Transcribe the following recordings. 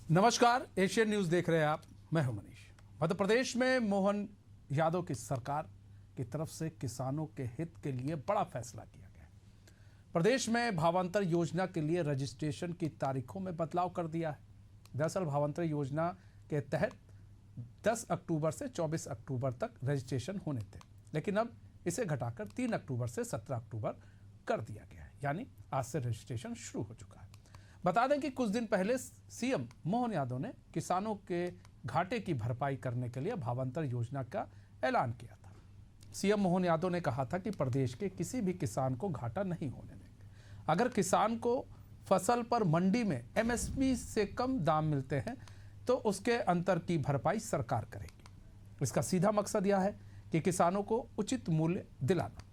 नमस्कार, Asian news देख रहे हैं आप। मैं हूं मनीष। मध्य प्रदेश में मोहन यादव की सरकार की तरफ से किसानों के हित के लिए बड़ा फैसला किया गया। प्रदेश में भावांतर योजना के लिए रजिस्ट्रेशन की तारीखों में बदलाव कर दिया है। दरअसल भावांतर योजना के तहत 10 अक्टूबर से 24 अक्टूबर तक रजिस्ट्रेशन होने थे, लेकिन अब इसे घटाकर 3 अक्टूबर से 17 अक्टूबर कर दिया गया है। यानी आज से रजिस्ट्रेशन शुरू हो चुका है। बता दें कि कुछ दिन पहले सीएम मोहन यादव ने किसानों के घाटे की भरपाई करने के लिए भावांतर योजना का ऐलान किया था। सीएम मोहन यादव ने कहा था कि प्रदेश के किसी भी किसान को घाटा नहीं होने देंगे। अगर किसान को फसल पर मंडी में एमएसपी से कम दाम मिलते हैं तो उसके अंतर की भरपाई सरकार करेगी। इसका सीधा मकसद यह है कि किसानों को उचित मूल्य दिलाना।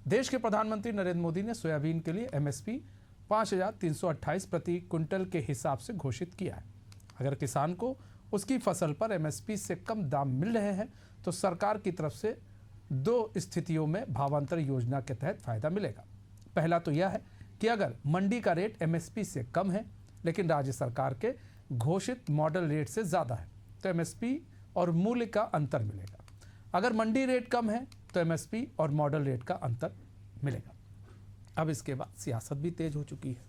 देश के प्रधानमंत्री नरेंद्र मोदी ने सोयाबीन के लिए एमएसपी 5,328 प्रति क्विंटल के हिसाब से घोषित किया है। अगर किसान को उसकी फसल पर एमएसपी से कम दाम मिल रहे हैं तो सरकार की तरफ से 2 स्थितियों में भावांतर योजना के तहत फायदा मिलेगा। पहला तो यह है कि अगर मंडी का रेट एमएसपी से कम है लेकिन राज्य सरकार के घोषित मॉडल रेट से ज़्यादा है तो एमएसपी और मूल्य का अंतर मिलेगा। अगर मंडी रेट कम है तो एमएसपी और मॉडल रेट का अंतर मिलेगा। अब इसके बाद सियासत भी तेज हो चुकी है।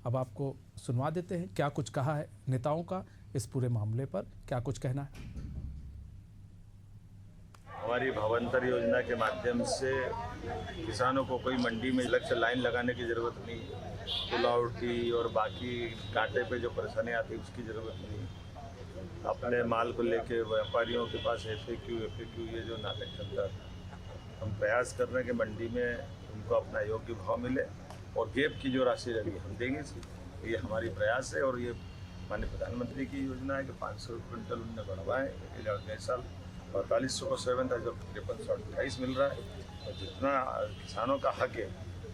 अब आपको सुनवा देते हैं क्या कुछ कहा है नेताओं का इस पूरे मामले पर, क्या कुछ कहना है। हमारी भावांतर योजना के माध्यम से किसानों को कोई मंडी में अलग से लाइन लगाने की ज़रूरत नहीं, पुलावटी और बाकी कांटे पे जो परेशानी आती है उसकी ज़रूरत नहीं। अपने माल को लेके व्यापारियों के पास FAQ ये जो नाटक चलता था, हम प्रयास कर रहे हैं कि मंडी में उनको अपना योग्य भाव मिले और गैप की जो राशि लगी हम देंगे इसकी। ये हमारी प्रयास है और ये माननीय प्रधानमंत्री की योजना है कि 500 क्विंटल उनने बढ़वाए। गए साल 4500 को 7 था, जो 5328 मिल रहा है। और जितना किसानों का हक है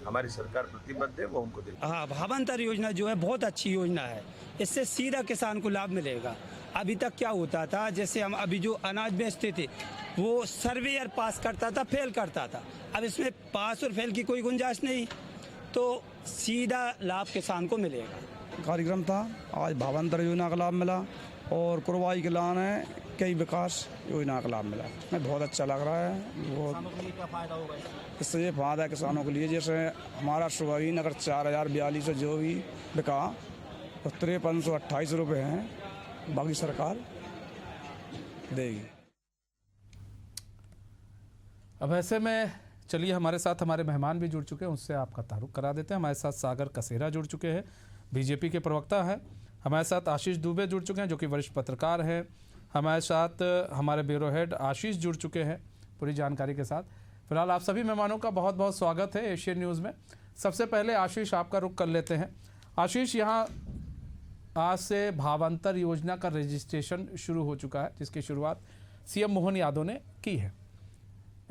हमारी सरकार प्रतिबद्ध है वो उनको दे। हाँ, भावांतर योजना जो है बहुत अच्छी योजना है। इससे सीधा किसान को लाभ मिलेगा। अभी तक क्या होता था, जैसे हम अभी जो अनाज बेचते थे वो सर्वेयर पास करता था, फेल करता था। अब इसमें पास और फेल की कोई गुंजाइश नहीं, तो सीधा लाभ किसान को मिलेगा। कार्यक्रम था, आज भावांतर योजना का लाभ मिला और कुरवाई के लान है कई विकास योजना का लाभ मिला। मैं बहुत अच्छा लग रहा है। इससे ये फायदा है किसानों के लिए। जैसे हमारा सोयाबीन अगर 4042 से जो भी बिका तो 5328 रुपये हैं, बाकी सरकार देगी। अब ऐसे में चलिए हमारे साथ हमारे मेहमान भी जुड़ चुके हैं, उससे आपका तारुफ करा देते हैं। हमारे साथ सागर कसेरा जुड़ चुके हैं, बीजेपी के प्रवक्ता हैं। हमारे साथ आशीष दुबे जुड़ चुके हैं जो कि वरिष्ठ पत्रकार हैं। हमारे साथ हमारे ब्यूरो हेड आशीष जुड़ चुके हैं पूरी जानकारी के साथ। फिलहाल आप सभी मेहमानों का बहुत बहुत स्वागत है एशियन न्यूज़ में। सबसे पहले आशीष आपका रुख कर लेते हैं। आशीष, यहाँ आज से भावांतर योजना का रजिस्ट्रेशन शुरू हो चुका है जिसकी शुरुआत सीएम मोहन यादव ने की है।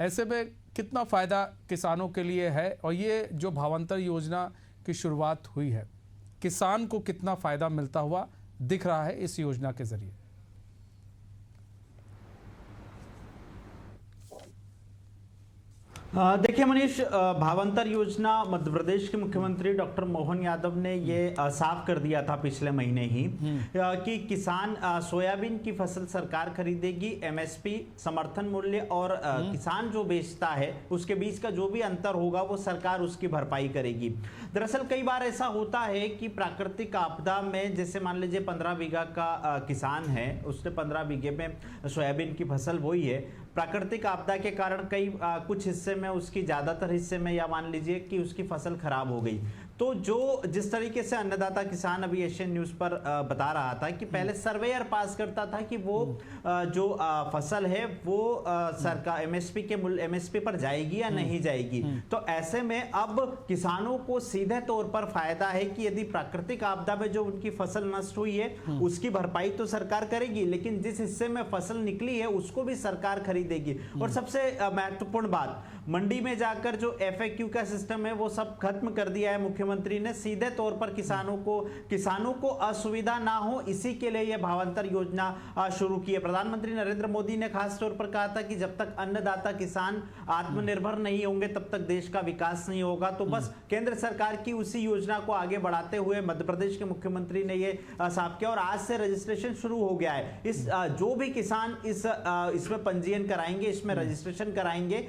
ऐसे में कितना फ़ायदा किसानों के लिए है और ये जो भावांतर योजना की शुरुआत हुई है किसान को कितना फ़ायदा मिलता हुआ दिख रहा है इस योजना के ज़रिए? देखिए मनीष, भावांतर योजना मध्य प्रदेश के मुख्यमंत्री डॉक्टर मोहन यादव ने ये साफ कर दिया था पिछले महीने ही कि किसान सोयाबीन की फसल सरकार खरीदेगी। एमएसपी समर्थन मूल्य और किसान जो बेचता है उसके बीच का जो भी अंतर होगा वो सरकार उसकी भरपाई करेगी। दरअसल कई बार ऐसा होता है कि प्राकृतिक आपदा में, जैसे मान लीजिए 15 बीघा का किसान है, उसने 15 बीघे में सोयाबीन की फसल बोई है। प्राकृतिक आपदा के कारण कुछ हिस्से में, उसकी ज्यादातर हिस्से में, या मान लीजिए कि उसकी फसल खराब हो गई, तो जिस तरीके से अन्नदाता किसान अभी एशियन न्यूज पर बता रहा था कि पहले सर्वेयर पास करता था कि वो जो फसल है वो सरकार एमएसपी पर जाएगी या नहीं जाएगी। तो ऐसे में अब किसानों को सीधे तौर पर फायदा है कि यदि प्राकृतिक आपदा में जो उनकी फसल नष्ट हुई है उसकी भरपाई तो सरकार करेगी, लेकिन जिस हिस्से में फसल निकली है उसको भी सरकार खरीदेगी। और सबसे महत्वपूर्ण बात, मंडी में जाकर जो FAQ का सिस्टम है वो सब खत्म कर दिया है मुख्यमंत्री ने। सीधे तौर पर किसानों को असुविधा ना हो, इसी के लिए यह भावांतर योजना शुरू की है। प्रधानमंत्री नरेंद्र मोदी ने खास तौर पर कहा था कि जब तक अन्नदाता किसान आत्मनिर्भर नहीं होंगे तब तक देश का विकास नहीं होगा। तो बस केंद्र सरकार की उसी योजना को आगे बढ़ाते हुए मध्य प्रदेश के मुख्यमंत्री ने ये साफ किया और आज से रजिस्ट्रेशन शुरू हो गया है। इस जो भी किसान इसमें पंजीयन कराएंगे, इसमें रजिस्ट्रेशन कराएंगे,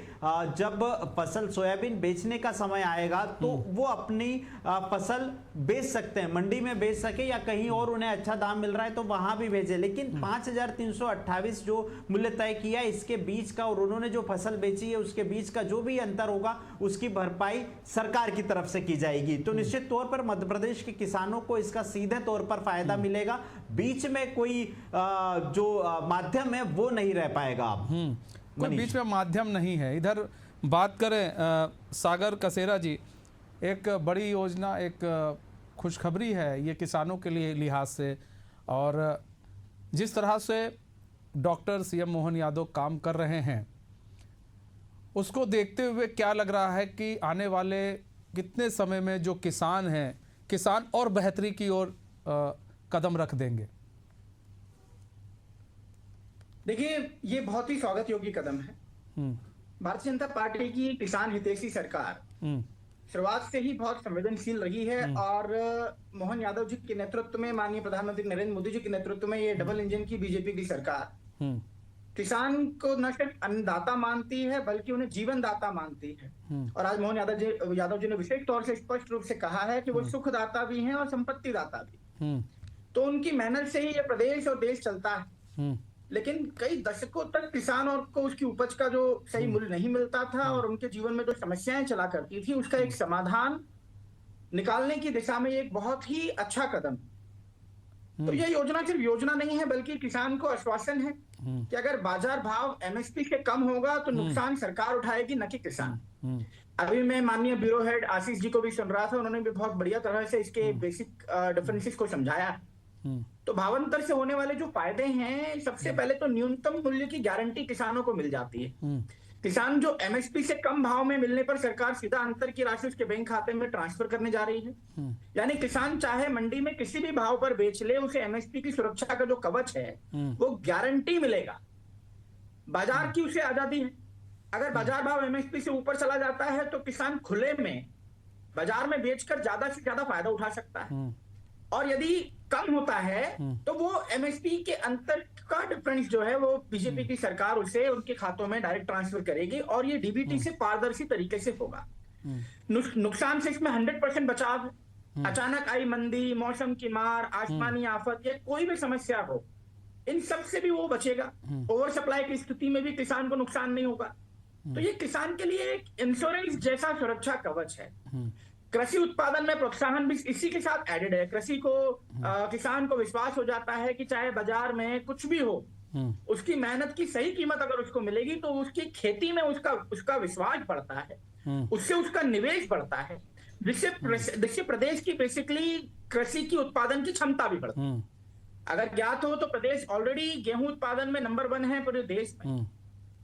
जब फसल सोयाबीन बेचने का समय आएगा तो वो अपनी फसल बेच सकते हैं, मंडी में बेच सके या कहीं और उन्हें अच्छा दाम मिल रहा है तो वहां भी भेजे। लेकिन 5328 जो मूल्य तय किया इसके बीच का और उन्होंने जो फसल बेची है उसके बीच का जो भी अंतर होगा उसकी भरपाई सरकार की तरफ से की जाएगी। तो निश्चित तौर पर मध्य प्रदेश के किसानों को इसका सीधे तौर पर फायदा मिलेगा, बीच में कोई जो माध्यम है वो नहीं रह पाएगा। कोई बीच में माध्यम नहीं है। इधर बात करें सागर कसेरा जी, एक बड़ी योजना, एक खुशखबरी है ये किसानों के लिए लिहाज से, और जिस तरह से डॉक्टर CM मोहन यादव काम कर रहे हैं उसको देखते हुए क्या लग रहा है कि आने वाले कितने समय में जो किसान हैं, किसान और बेहतरी की ओर कदम रख देंगे? देखिए, ये बहुत ही स्वागत योग्य कदम है। भारतीय जनता पार्टी की किसान हितैषी सरकार शुरुआत से ही बहुत संवेदनशील रही है और मोहन यादव जी के नेतृत्व में, माननीय प्रधानमंत्री नरेंद्र मोदी जी के नेतृत्व में ये डबल इंजन की बीजेपी की सरकार किसान को न सिर्फ अन्नदाता मानती है बल्कि उन्हें जीवन दाता मानती है। और आज मोहन यादव जी ने विशेष तौर से स्पष्ट रूप से कहा है कि वो सुखदाता भी हैं और संपत्ति दाता भी। तो उनकी मेहनत से ही ये प्रदेश और देश चलता है। लेकिन कई दशकों तक किसानों को उसकी उपज का जो सही मूल्य नहीं मिलता था और उनके जीवन में जो समस्याएं चला करती थी उसका एक समाधान निकालने की दिशा में एक बहुत ही अच्छा कदम। तो यह योजना सिर्फ योजना नहीं है बल्कि किसान को आश्वासन है कि अगर बाजार भाव MSP से कम होगा तो नुकसान सरकार उठाएगी, न कि किसान। अभी मैं माननीय ब्यूरो हेड आशीष जी को भी सुन रहा था, उन्होंने भी बहुत बढ़िया तरह से इसके बेसिक डिफरेंसेस को समझाया। तो भावांतर से होने वाले जो फायदे हैं, सबसे पहले तो न्यूनतम मूल्य की गारंटी किसानों को मिल जाती है। किसान जो MSP से कम भाव में मिलने पर सरकार सीधा अंतर की राशि उसके बैंक खाते में ट्रांसफर करने जा रही है। यानी किसान चाहे मंडी में किसी भी भाव पर बेच ले, उसे MSP की सुरक्षा का जो कवच है वो गारंटी मिलेगा। बाजार की उसे आजादी है। अगर बाजार भाव MSP से ऊपर चला जाता है तो किसान खुले में बाजार में बेचकर ज्यादा से ज्यादा फायदा उठा सकता है, और यदि कम होता है तो वो MSP के अंतर का डिफरेंस जो है वो बीजेपी की सरकार उसे उनके खातों में डायरेक्ट ट्रांसफर करेगी और ये DBT से पारदर्शी तरीके से होगा। नुकसान से इसमें 100% बचाव है। अचानक आई मंदी, मौसम की मार, आसमानी आफत या कोई भी समस्या हो, इन सब से भी वो बचेगा। ओवर सप्लाई की स्थिति में भी किसान को नुकसान नहीं होगा। तो ये किसान के लिए एक इंश्योरेंस जैसा सुरक्षा कवच है। कृषि उत्पादन में प्रोत्साहन भी इसी के साथ एडेड है। कृषि को किसान को विश्वास हो जाता है कि चाहे बाजार में कुछ भी हो, उसकी मेहनत की सही कीमत अगर उसको मिलेगी तो उसकी खेती में उसका विश्वास बढ़ता है, उससे उसका निवेश बढ़ता है, जिससे प्रदेश की बेसिकली कृषि की उत्पादन की क्षमता भी बढ़ती है। अगर ज्ञात हो तो प्रदेश ऑलरेडी गेहूं उत्पादन में नंबर 1 है पूरे देश में,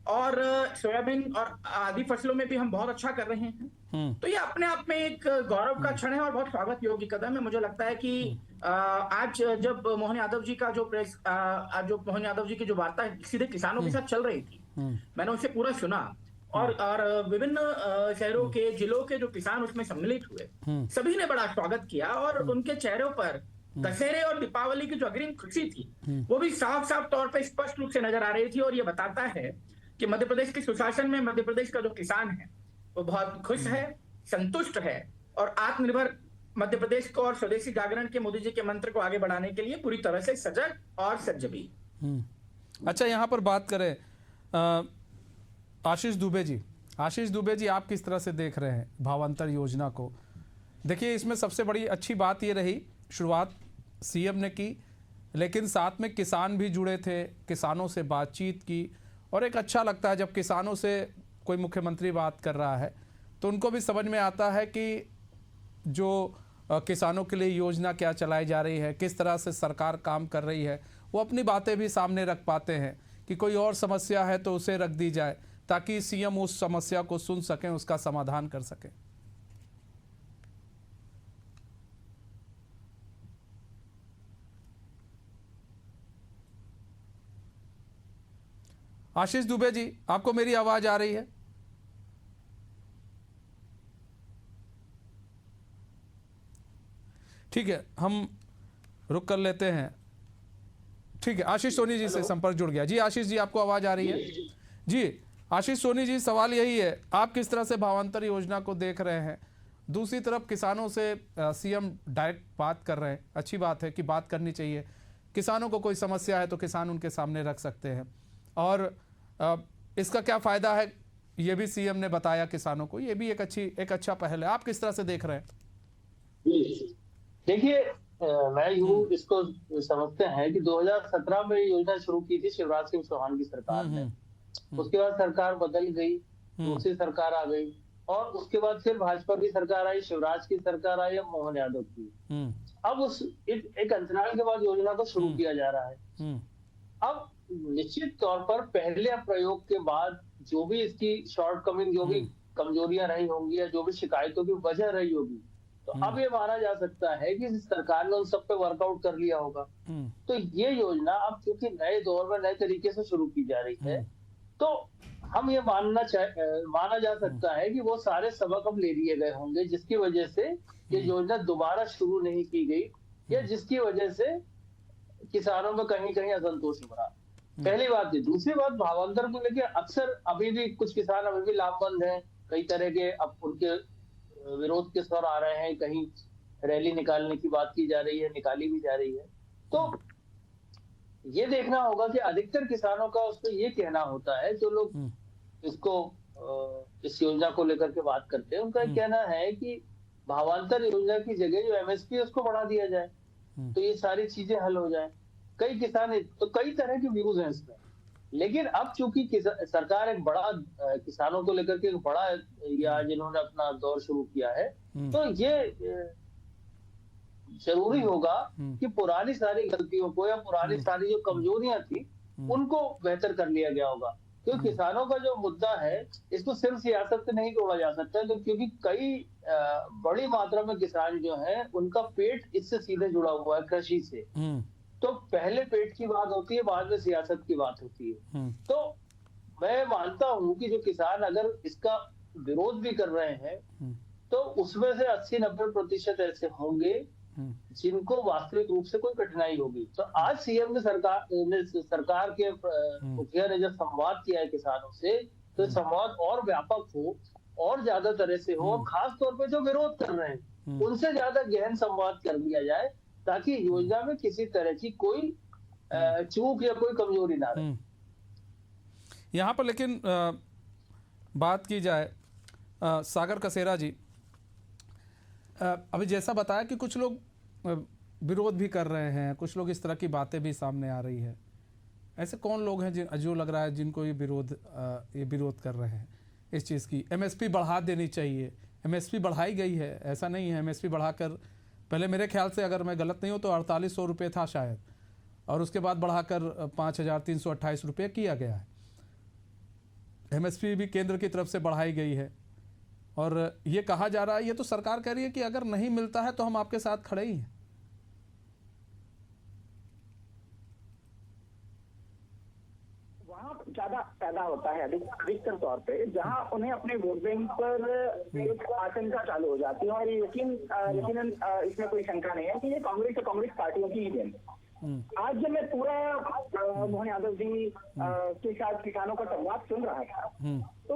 और सोयाबीन और आदि फसलों में भी हम बहुत अच्छा कर रहे हैं। तो ये अपने आप में एक गौरव का क्षण है और बहुत स्वागत योग्य कदम है। मुझे लगता है कि आज जब मोहन यादव जी का जो मोहन यादव जी की जो वार्ता सीधे किसानों के साथ चल रही थी, मैंने उसे पूरा सुना और विभिन्न शहरों के, जिलों के जो किसान उसमें सम्मिलित हुए, सभी ने बड़ा स्वागत किया और उनके चेहरों पर दशहरे और दीपावली की जो अग्रिम खुशी थी वो भी साफ साफ तौर पर स्पष्ट रूप से नजर आ रही थी। और ये बताता है कि मध्य प्रदेश के सुशासन में मध्य प्रदेश का जो किसान है वो बहुत खुश है, संतुष्ट है और आत्मनिर्भर मध्य प्रदेश को और स्वदेशी जागरण के मोदी जी के मंत्र को आगे बढ़ाने के लिए पूरी तरह से सजग और सज्जबी। अच्छा, यहाँ पर बात करें आशीष दुबे जी। आशीष दुबे जी, आप किस तरह से देख रहे हैं भावांतर योजना को? देखिए, इसमें सबसे बड़ी अच्छी बात ये रही, शुरुआत CM ने की, लेकिन साथ में किसान भी जुड़े थे, किसानों से बातचीत की, और एक अच्छा लगता है जब किसानों से कोई मुख्यमंत्री बात कर रहा है तो उनको भी समझ में आता है कि जो किसानों के लिए योजना क्या चलाई जा रही है, किस तरह से सरकार काम कर रही है, वो अपनी बातें भी सामने रख पाते हैं कि कोई और समस्या है तो उसे रख दी जाए। ताकि सीएम उस समस्या को सुन सकें, उसका समाधान कर सकें? आशीष दुबे जी, आपको मेरी आवाज आ रही है? ठीक है, हम रुक कर लेते हैं। ठीक है, आशीष सोनी जी से संपर्क जुड़ गया। जी आशीष जी, आपको आवाज आ रही है? जी आशीष सोनी जी, सवाल यही है, आप किस तरह से भावांतर योजना को देख रहे हैं? दूसरी तरफ किसानों से सीएम डायरेक्ट बात कर रहे हैं, अच्छी बात है कि बात करनी चाहिए। किसानों को कोई समस्या है तो किसान उनके सामने रख सकते हैं, और इसका क्या फायदा है ये भी सीएम ने बताया किसानों को। ये भी एक अच्छा पहल है। आप किस तरह से देख रहे हैं? देखिए, मैं यूं इसको समझते हैं कि 2017 में ये योजना शुरू की थी शिवराज सिंह चौहान की सरकार ने। उसके बाद सरकार बदल गई, दूसरी सरकार आ गई, और उसके बाद फिर भाजपा की सरकार आई, शिवराज की सरकार आई, अब मोहन यादव की। अब उस एक अंतराल के बाद योजना को शुरू किया जा रहा है। अब निश्चित तौर पर पहले प्रयोग के बाद जो भी इसकी शॉर्टकमिंग, जो भी कमजोरियां रही होंगी या जो भी शिकायतों की वजह रही होगी, तो अब ये माना जा सकता है कि सरकार ने उन सब पे वर्कआउट कर लिया होगा। तो ये योजना अब क्योंकि नए दौर में नए तरीके से शुरू की जा रही है, तो हम ये माना जा सकता है कि वो सारे सबक अब ले लिए गए होंगे, जिसकी वजह से ये योजना दोबारा शुरू नहीं की गई, या जिसकी वजह से किसानों में कहीं कहीं असंतोष हो रहा। पहली बात थी। दूसरी बात, भावांतर को लेकर अक्सर अभी भी कुछ किसान अभी भी लामबंद हैं, कई तरह के अब उनके विरोध के स्वर आ रहे हैं, कहीं रैली निकालने की बात की जा रही है, निकाली भी जा रही है। तो ये देखना होगा कि अधिकतर किसानों का उस पर ये कहना होता है, जो लोग इसको इस योजना को लेकर के बात करते हैं, उनका कहना है कि भावांतर योजना की जगह जो एमएसपी है उसको बढ़ा दिया जाए, तो ये सारी चीजें हल हो जाए। कई किसान, तो कई तरह के व्यूज हैं इसमें, लेकिन अब चूंकि सरकार एक बड़ा किसानों को लेकर के एक बड़ा, या जिन्होंने अपना दौर शुरू किया है, तो ये जरूरी होगा कि पुरानी सारी गलतियों को या पुरानी सारी जो कमजोरियां थी उनको बेहतर कर लिया गया होगा। क्योंकि किसानों का जो मुद्दा है, इसको सिर्फ सियासत से नहीं जोड़ा जा सकता है, तो क्योंकि कई बड़ी मात्रा में किसान जो है उनका पेट इससे सीधे जुड़ा हुआ है, कृषि से। तो पहले पेट की बात होती है, बाद में सियासत की बात होती है। तो मैं मानता हूं कि जो किसान अगर इसका विरोध भी कर रहे हैं, तो उसमें से 80-90% ऐसे होंगे जिनको वास्तविक रूप से कोई कठिनाई होगी। तो आज सीएम ने सरकार के मुखिया ने जब संवाद किया है किसानों से, तो संवाद और व्यापक हो और ज्यादा तरह से हो, खास तौर पे जो विरोध कर रहे हैं उनसे ज्यादा गहन संवाद कर लिया जाए, ताकि योजना में किसी तरह की कोई चूक या कोई कमजोरी ना रहे। यहाँ पर लेकिन बात की जाए, सागर कसेरा जी, अभी जैसा बताया कि कुछ लोग विरोध भी कर रहे हैं, कुछ लोग इस तरह की बातें भी सामने आ रही है। ऐसे कौन लोग हैं जो लग रहा है जिनको ये विरोध कर रहे हैं इस चीज़ की? एमएसपी बढ़ा देनी चाहिए। एमएसपी बढ़ाई गई है, ऐसा नहीं है। एमएसपी बढ़ाकर पहले मेरे ख्याल से, अगर मैं गलत नहीं हूँ, तो 4800 रुपये था शायद, और उसके बाद बढ़ाकर 5328 रुपये किया गया है। एमएसपी भी केंद्र की तरफ से बढ़ाई गई है, और ये कहा जा रहा है, ये तो सरकार कह रही है कि अगर नहीं मिलता है तो हम आपके साथ खड़े ही हैं। वहाँ ज्यादा पैदा होता है अधिकतर तौर पे, जहाँ उन्हें अपने वोट बैंक पर एक आशंका चालू हो जाती है। और यकीनन इसमें कोई शंका नहीं है कि ये कांग्रेस पार्टियों की ही देन। आज जब मैं पूरा मोहन यादव जी के साथ किसानों का संवाद सुन रहा था, तो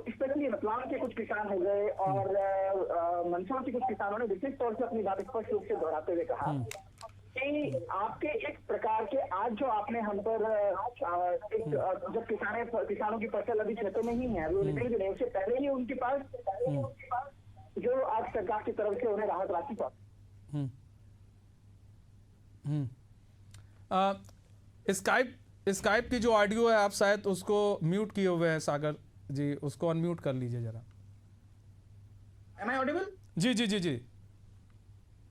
स्पेशली रतलाम के कुछ किसान हो गए और मंदसौर के कुछ किसानों ने विशेष तौर से अपनी बात स्पष्ट रूप से दोहराते हुए कहा कि आपके एक प्रकार के, आज जो आपने हम पर जब किसानों की फसल अभी खेतों में ही है, वो निकल गए, उससे पहले ही उनके पास जो आज सरकार की तरफ से उन्हें राहत राशि पहुंची। स्काइप की जो ऑडियो है, आप शायद उसको म्यूट किए हुए हैं सागर जी, उसको अनम्यूट कर लीजिए जरा। Am I audible? जी जी जी जी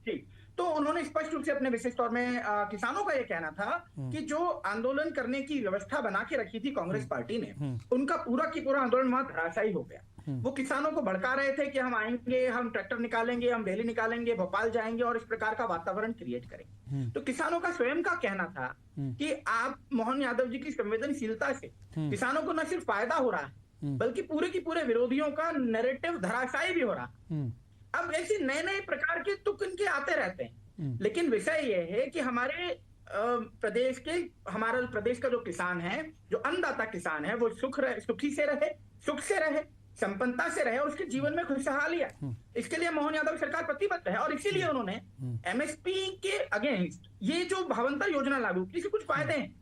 ठीक। तो उन्होंने स्पष्ट रूप से अपने विशेष तौर में किसानों का यह कहना था कि जो आंदोलन करने की व्यवस्था बना के रखी थी कांग्रेस पार्टी ने, उनका पूरा की पूरा आंदोलन वहां धराशायी हो गया। वो किसानों को भड़का रहे थे कि हम आएंगे, हम ट्रैक्टर निकालेंगे, हम रैली निकालेंगे, भोपाल जाएंगे और इस प्रकार का वातावरण क्रिएट करेंगे। तो किसानों का स्वयं का कहना था कि आप मोहन यादव जी की संवेदनशीलता से किसानों को न सिर्फ फायदा हो रहा है बल्कि पूरे की पूरे विरोधियों का नैरेटिव धराशायी भी हो रहा है। अब ऐसे नए नए प्रकार के तुक इनके आते रहते हैं, लेकिन विषय यह है कि हमारा प्रदेश का जो किसान है, जो अन्नदाता किसान है, वो सुखी से रहे, सुख से रहे, संपन्नता से रहे और उसके जीवन में खुशहाली है। इसके लिए मोहन यादव सरकार प्रतिबद्ध है और इसीलिए उन्होंने एमएसपी के अगेंस्ट ये जो भावांतर योजना लागू की, इसके कुछ फायदे हैं।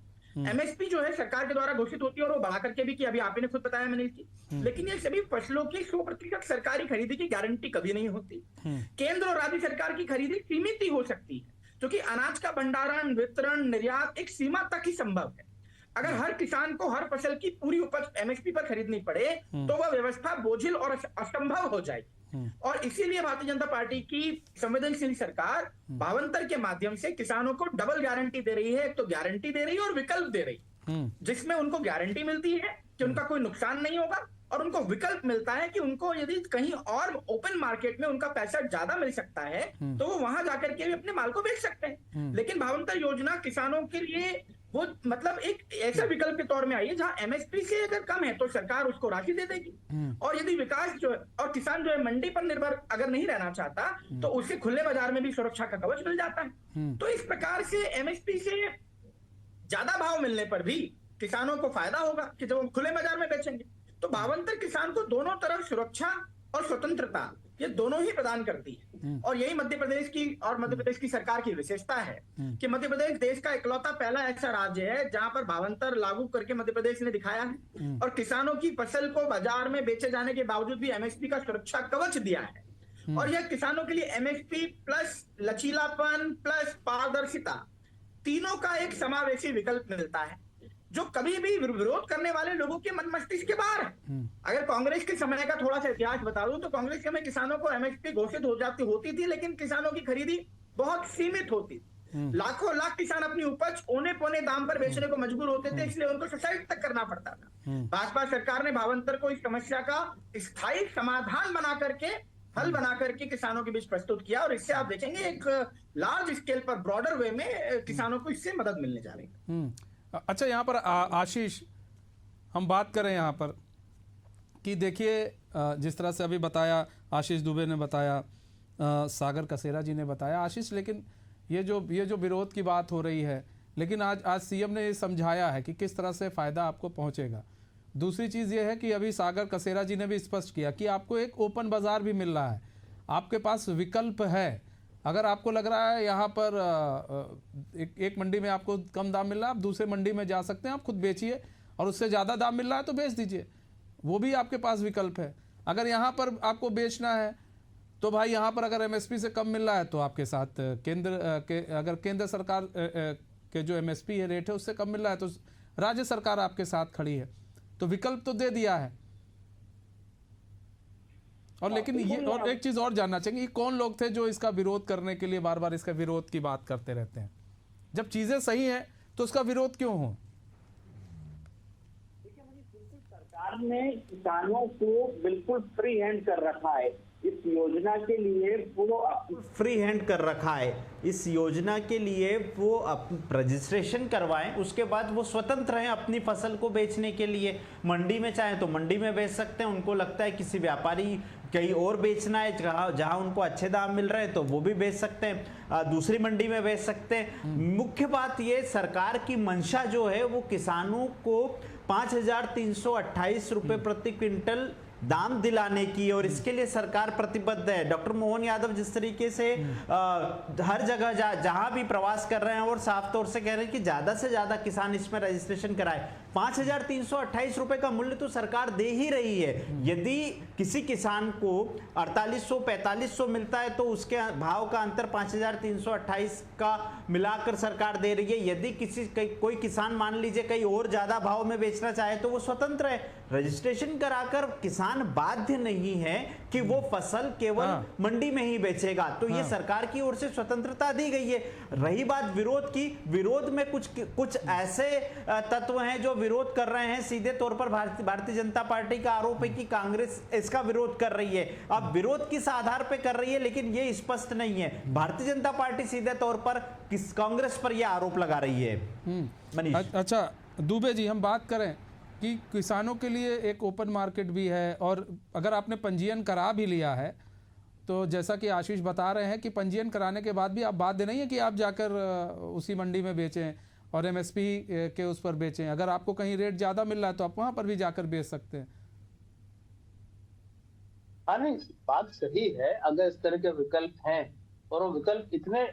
एमएसपी जो है सरकार के द्वारा घोषित होती है और वो बढ़ा करके भी की, अभी आपने खुद बताया मनीष जी, लेकिन ये सभी फसलों की 100% सरकारी खरीदी की गारंटी कभी नहीं होती। केंद्र और राज्य सरकार की खरीदी सीमित ही हो सकती है, क्योंकि अनाज का भंडारण, वितरण, निर्यात एक सीमा तक ही संभव है। अगर हर किसान को हर फसल की पूरी उपज एमएसपी पर खरीदनी पड़े तो वह व्यवस्था बोझिल और असंभव हो जाएगी। और इसीलिए भारतीय जनता पार्टी की संवेदनशील सरकार भावांतर के माध्यम से किसानों को डबल गारंटी दे रही है। एक तो गारंटी दे रही है और विकल्प दे रही है, जिसमें उनको गारंटी मिलती है कि उनका कोई नुकसान नहीं होगा और उनको विकल्प मिलता है कि उनको यदि कहीं और ओपन मार्केट में उनका पैसा ज्यादा मिल सकता है तो वो वहां जाकर के भी अपने माल को बेच सकते हैं। लेकिन भावांतर योजना किसानों के लिए वो मतलब एक ऐसा विकल्प के तौर में आई है जहां एमएसपी से अगर कम है तो सरकार उसको राशि दे देगी, और यदि विकास जो है और किसान जो है मंडी पर निर्भर अगर नहीं रहना चाहता तो उसे खुले बाजार में भी सुरक्षा का कवच मिल जाता है। तो इस प्रकार से एमएसपी से ज्यादा भाव मिलने पर भी किसानों को फायदा होगा कि जब हम खुले बाजार में बेचेंगे। तो भावांतर किसान को दोनों तरफ सुरक्षा और स्वतंत्रता ये दोनों ही प्रदान करती है, और यही मध्य प्रदेश की सरकार की विशेषता है कि मध्य प्रदेश देश का इकलौता पहला ऐसा राज्य है जहां पर भावांतर लागू करके मध्य प्रदेश ने दिखाया है और किसानों की फसल को बाजार में बेचे जाने के बावजूद भी एमएसपी का सुरक्षा कवच दिया है। और यह किसानों के लिए एमएसपी प्लस लचीलापन प्लस पारदर्शिता तीनों का एक समावेशी विकल्प मिलता है, जो कभी भी विरोध करने वाले लोगों के मन मस्तिष्क के बाहर है। अगर कांग्रेस के समय का थोड़ा सा इतिहास बता दूं तो कांग्रेस के समय किसानों को एमएसपी घोषित होती थी, लेकिन किसानों की खरीदी बहुत सीमित होती। लाखों लाख किसान अपनी उपज औने पौने दाम पर बेचने को मजबूर होते थे, इसलिए उनको सुसाइड तक करना पड़ता था। भाजपा सरकार ने भावांतर को इस समस्या का स्थायी समाधान बना करके, हल बना करके किसानों के बीच प्रस्तुत किया, और इससे आप देखेंगे एक लार्ज स्केल पर ब्रॉडर वे में किसानों को इससे मदद मिलने जा रही है। अच्छा, यहाँ पर आशीष, हम बात करें यहाँ पर कि देखिए जिस तरह से अभी बताया आशीष दुबे ने बताया, सागर कसेरा जी ने बताया, आशीष, लेकिन ये जो विरोध की बात हो रही है, लेकिन आज सीएम ने ये समझाया है कि किस तरह से फ़ायदा आपको पहुँचेगा। दूसरी चीज़ ये है कि अभी सागर कसेरा जी ने भी स्पष्ट किया कि आपको एक ओपन बाज़ार भी मिल रहा है, आपके पास विकल्प है। अगर आपको लग रहा है यहाँ पर एक मंडी में आपको कम दाम मिल रहा है, आप दूसरे मंडी में जा सकते हैं, आप खुद बेचिए, और उससे ज़्यादा दाम मिल रहा है तो बेच दीजिए, वो भी आपके पास विकल्प है। अगर यहाँ पर आपको बेचना है तो भाई यहाँ पर अगर एमएसपी से कम मिल रहा है तो आपके साथ अगर केंद्र सरकार के जो एमएसपी है रेट है उससे कम मिल रहा है तो राज्य सरकार आपके साथ खड़ी है, तो विकल्प तो दे दिया है। और लेकिन ये और एक चीज और जानना चाहेंगे, कौन लोग थे जो इसका विरोध करने के लिए बार बार इसका विरोध की बात करते रहते हैं? जब चीजें सही हैं तो उसका विरोध क्यों हो? सरकार ने किसानों को बिल्कुल फ्री हैंड कर रखा है। इस योजना के लिए वो फ्री हैंड कर रखा है। इस योजना के लिए वो रजिस्ट्रेशन करवाएं, उसके बाद वो स्वतंत्र हैं अपनी फसल को बेचने के लिए। मंडी में चाहे तो मंडी में बेच सकते हैं, उनको लगता है किसी व्यापारी कहीं और बेचना है जहां उनको अच्छे दाम मिल रहे हैं तो वो भी बेच सकते हैं, दूसरी मंडी में बेच सकते हैं। मुख्य बात ये, सरकार की मंशा जो है वो किसानों को 5,328 रुपए प्रति क्विंटल दाम दिलाने की, और इसके लिए सरकार प्रतिबद्ध है। डॉक्टर मोहन यादव जिस तरीके से हर जगह जहां भी प्रवास कर रहे हैं और साफ तौर से कह रहे हैं कि ज्यादा से ज्यादा किसान इसमें रजिस्ट्रेशन कराए, 5,328 रुपए का मूल्य तो सरकार दे ही रही है। यदि किसी किसान को 4,800-4,500 मिलता है तो उसके भाव का अंतर 5,328 का मिलाकर सरकार दे रही है। यदि कोई किसान मान लीजिए कहीं और ज्यादा भाव में बेचना चाहे तो वो स्वतंत्र है, रजिस्ट्रेशन कराकर किसान किसान बाध्य नहीं है कि वो फसल केवल मंडी में ही बेचेगा। तो ये सरकार की ओर से स्वतंत्रता दी गई है। रही बात विरोध की, विरोध में कुछ ऐसे तत्व हैं जो विरोध कर रहे हैं। सीधे तौर पर भारतीय जनता पार्टी का आरोप है कि कांग्रेस इसका विरोध कर रही है। अब विरोध किस आधार पर कर रही है लेकिन ये स्पष्ट नहीं है। भारतीय जनता पार्टी सीधे तौर पर कांग्रेस पर यह आरोप लगा रही है। मनीष, अच्छा दुबे जी, हम बात करें कि किसानों के लिए एक ओपन मार्केट भी है, और अगर आपने पंजीयन करा भी लिया है तो जैसा कि आशीष बता रहे हैं कि पंजीयन कराने के बाद भी आप बाध्य नहीं है कि आप जाकर उसी मंडी में बेचें और एमएसपी के उस पर बेचें। अगर आपको कहीं रेट ज़्यादा मिल रहा है तो आप वहाँ पर भी जाकर बेच सकते हैं। हाँ, नहीं, बात सही है। अगर इस तरह के विकल्प हैं और वो विकल्प इतने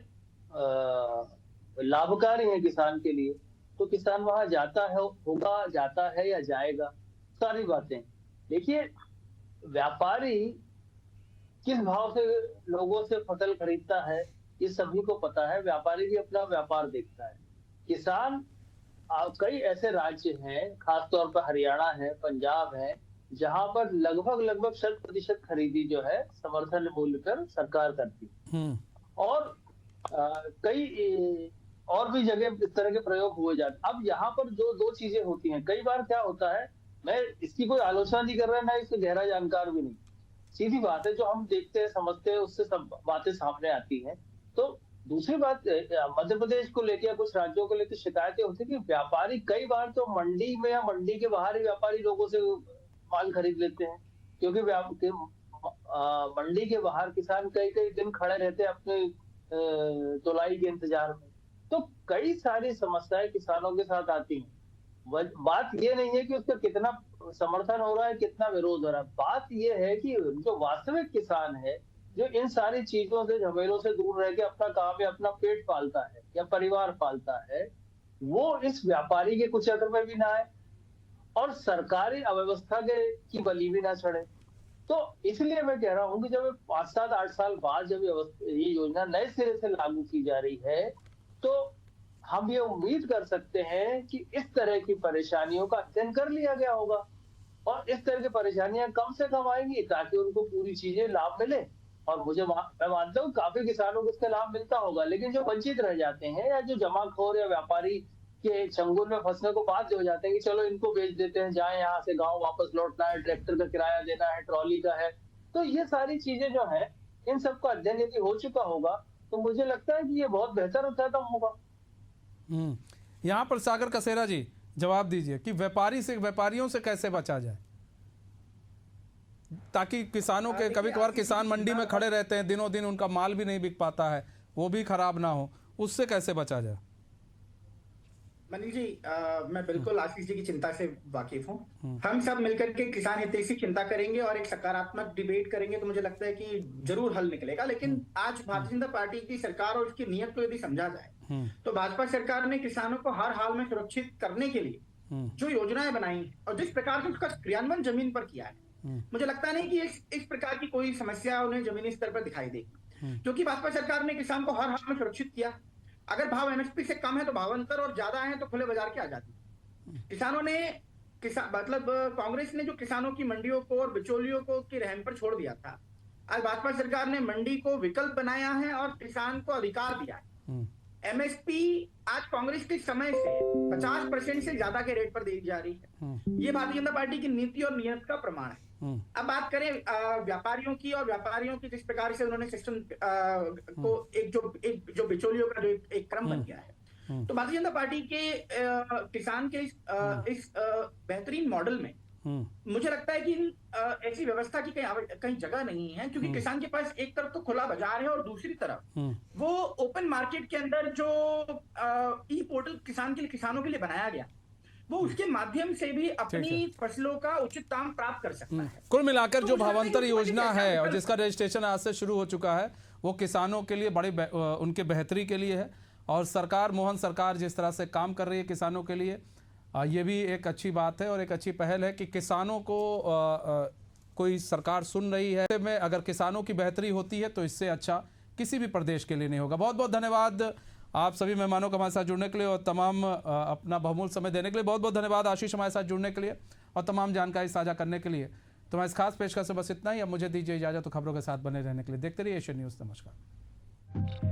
लाभकारी हैं किसान के लिए, तो किसान वहां जाता है, होगा, जाता है या जाएगा, सारी बातें। देखिए, व्यापारी किस भाव से लोगों से फसल खरीदता है ये सभी को पता है। व्यापारी भी अपना व्यापार देखता है। किसान, कई ऐसे राज्य हैं, खासतौर पर हरियाणा है, पंजाब है, जहां पर लगभग 100% खरीदी जो है समर्थन मूल्य पर सरकार करती है। और कई और भी जगह इस तरह के प्रयोग हुए जाते। अब यहाँ पर जो दो चीजें होती हैं, कई बार क्या होता है, मैं इसकी कोई आलोचना नहीं कर रहा, मैं इसको गहरा जानकार भी नहीं, सीधी बात है, जो हम देखते हैं समझते हैं उससे सब बातें सामने आती हैं। तो दूसरी बात, मध्य प्रदेश को लेकर, कुछ राज्यों को लेकर शिकायतें होती है कि व्यापारी कई बार तो मंडी में या मंडी के बाहर ही व्यापारी लोगों से माल खरीद लेते हैं, क्योंकि मंडी के बाहर किसान कई दिन खड़े रहते हैं अपने तुलाई के इंतजार में। तो कई सारी समस्याएं किसानों के साथ आती हैं। बात ये नहीं है कि उसका कितना समर्थन हो रहा है, कितना विरोध हो रहा है। बात ये है कि जो वास्तविक किसान है, जो इन सारी चीजों से, झमेलों से दूर रह के अपना काम या अपना पेट पालता है या परिवार पालता है, वो इस व्यापारी के कुचक्र में भी ना आए और सरकारी अव्यवस्था की बलि भी ना चढ़े। तो इसलिए मैं कह रहा हूं कि जब 5, 7, 8 साल बाद जब ये योजना नए सिरे से लागू की जा रही है, तो हम ये उम्मीद कर सकते हैं कि इस तरह की परेशानियों का अध्ययन कर लिया गया होगा और इस तरह की परेशानियां कम से कम आएंगी, ताकि उनको पूरी चीजें लाभ मिले। और मैं मानता हूँ काफी किसानों को इसका लाभ मिलता होगा, लेकिन जो वंचित रह जाते हैं या जो जमाखोर या व्यापारी के चंगुल में फंसने को बाध्य हो जाते हैं कि चलो इनको बेच देते हैं, जाए यहाँ से गाँव वापस लौटना है, ट्रैक्टर का किराया देना है, ट्रॉली का है, तो ये सारी चीजें जो है, इन सबका अध्ययन यदि हो चुका होगा तो मुझे लगता है कि ये बहुत बेहतर उत्तम होगा। यहाँ पर सागर कसेरा जी जवाब दीजिए कि व्यापारियों से कैसे बचा जाए, ताकि किसानों के, कभी कभार किसान मंडी में खड़े रहते हैं, दिनों दिन उनका माल भी नहीं बिक पाता है, वो भी खराब ना हो, उससे कैसे बचा जाए? मनीष जी, मैं बिल्कुल आशीष जी की चिंता से वाकिफ हूँ। हम सब मिलकर के किसान हितैषी चिंता करेंगे और एक सकारात्मक डिबेट करेंगे तो मुझे लगता है कि जरूर हल निकलेगा। लेकिन आज भारतीय जनता पार्टी की सरकार और उसकी नीयत को यदि समझा जाए तो भाजपा सरकार ने किसानों को हर हाल में सुरक्षित करने के लिए जो योजनाएं बनाई और जिस प्रकार से उसका क्रियान्वयन जमीन पर किया है, मुझे लगता नहीं कि इस प्रकार की कोई समस्या उन्हें जमीनी स्तर पर दिखाई देगी, क्योंकि भाजपा सरकार ने किसान को हर हाल में सुरक्षित किया। अगर भाव एमएसपी से कम है तो भावांतर और ज्यादा है तो खुले बाजार की आजादी। किसानों ने मतलब कांग्रेस ने जो किसानों की मंडियों को और बिचौलियों को की रहम पर छोड़ दिया था, आज भाजपा सरकार ने मंडी को विकल्प बनाया है और किसान को अधिकार दिया है। एमएसपी आज कांग्रेस के समय से 50% से ज्यादा के रेट पर दी जा रही है। ये भारतीय जनता पार्टी की नीति और नियत का प्रमाण है। अब बात करें व्यापारियों की, और व्यापारियों की जिस प्रकार से उन्होंने सिस्टम को एक जो बिचौलियों का जो एक क्रम बन गया है, तो भारतीय जनता पार्टी के किसान के इस बेहतरीन मॉडल में मुझे लगता है कि ऐसी व्यवस्था की कहीं जगह नहीं है, क्योंकि किसान के पास एक तरफ तो खुला बाजार है और दूसरी तरफ वो ओपन मार्केट के अंदर जो ई पोर्टल किसानों के लिए बनाया गया, वो उसके माध्यम से भी अपनी फसलों का उचित दाम प्राप्त कर सकता है। कुल मिलाकर जो भावांतर योजना है और जिसका रजिस्ट्रेशन आज से शुरू हो चुका है, वो किसानों के लिए बड़ी उनके बेहतरी के लिए है, और सरकार, मोहन सरकार जिस तरह से काम कर रही है किसानों के लिए, ये भी एक अच्छी बात है और एक अच्छी पहल है कि किसानों को कोई सरकार सुन रही है। में अगर किसानों की बेहतरी होती है तो इससे अच्छा किसी भी प्रदेश के लिए नहीं होगा। बहुत बहुत धन्यवाद आप सभी मेहमानों को हमारे साथ जुड़ने के लिए और तमाम अपना बहुमूल्य समय देने के लिए। बहुत बहुत धन्यवाद आशीष हमारे साथ जुड़ने के लिए और तमाम जानकारी साझा करने के लिए। तो मैं इस खास पेशकश से बस इतना ही। अब मुझे दीजिए इजाजत, तो खबरों के साथ बने रहने के लिए देखते रहिए एशियन न्यूज़। नमस्कार।